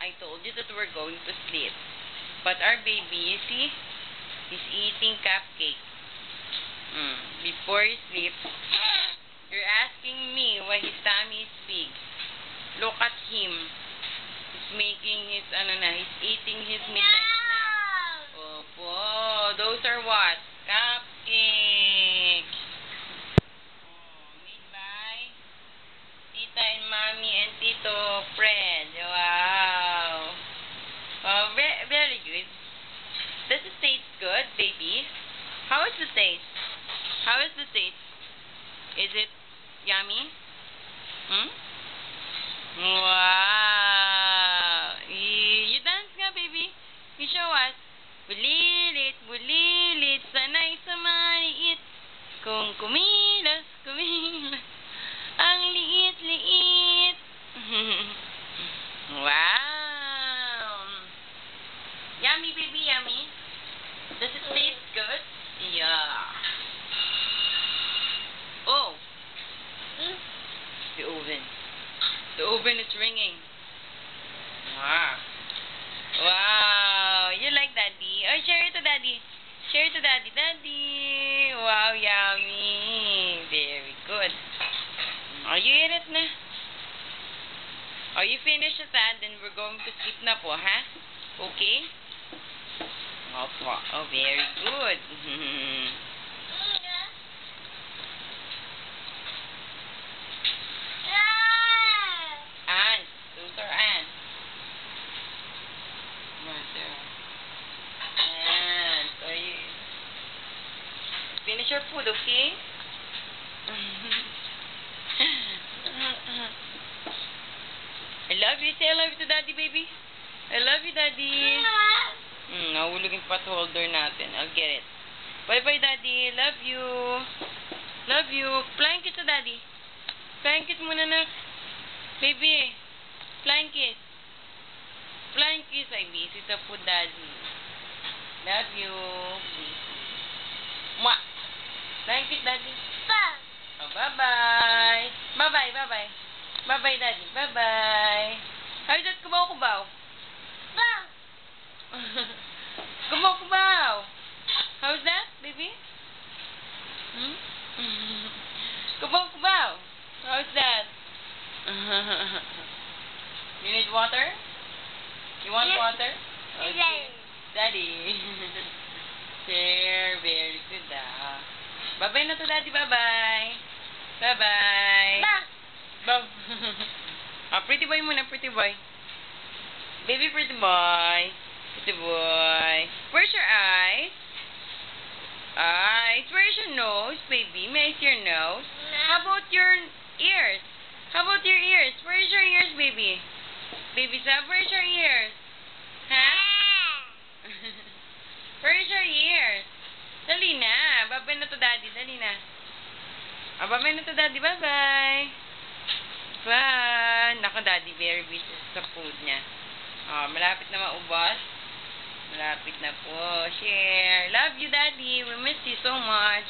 I told you that we're going to sleep. But our baby, you see, he's eating cupcake. Before he sleeps, you're asking me why his tummy is big. Look at him. He's making his, he's eating his midnight snack. Opo, those are what? Cupcakes. Made by Tita and Mommy and Tito Fred. Wow. Very good. Does it taste good, baby? How is the taste? How is the taste? Is it yummy? Wow. You dance nga, baby. You show us. Bulilit, sanay sa maliit. Kung kumilos, ang liit. Wow. Yummy, baby, yummy. Does it taste good? Yeah. Oh. The oven. The oven is ringing. Wow. Wow. You like Daddy? Oh, share it to Daddy. Share it to Daddy. Daddy. Wow, yummy. Very good. Oh, you eat it na. Oh, you finish it and then we're going to sleep na po, ha? Okay? Opo. Oh, very good. Ants. Those are ants. Ants. Oh, you finish your food, okay? I love you. Say I love you to Daddy, baby. I love you, Daddy. Nahulog yung pot holder natin. I'll get it. Bye-bye, Daddy. Love you. Love you. Flying kiss to Daddy. Flying kiss muna na. Baby. Flying kiss. Flying kiss. Ay, busy sa food, Daddy. Love you. Mwah. Flying kiss, Daddy. Oh, bye-bye. Bye-bye, bye-bye. Bye-bye, Daddy. Bye-bye. How's that kubaw-kubaw? Kubaw-kubaw. How's that, baby? Kubaw-kubaw. How's that? You need water? You want water? Okay. Daddy. There, very good. Bye-bye na to, Daddy. Bye-bye. Bye-bye. Pretty boy muna, pretty boy. Baby pretty boy. Pretty boy. Where's your eyes? Eyes. Where's your nose, baby? May I see your nose? How about your ears? How about your ears? Where's your ears, baby? Baby Sab, where's your ears? Huh? Where's your ears? Dali na. Bye-bye na to, Daddy. Dali na. Bye-bye na to, Daddy. Bye-bye. Bye. Naku, Daddy, very busy sa food niya. Malapit na maubos. Malapit na po. Share. Love you, Daddy. We miss you so much.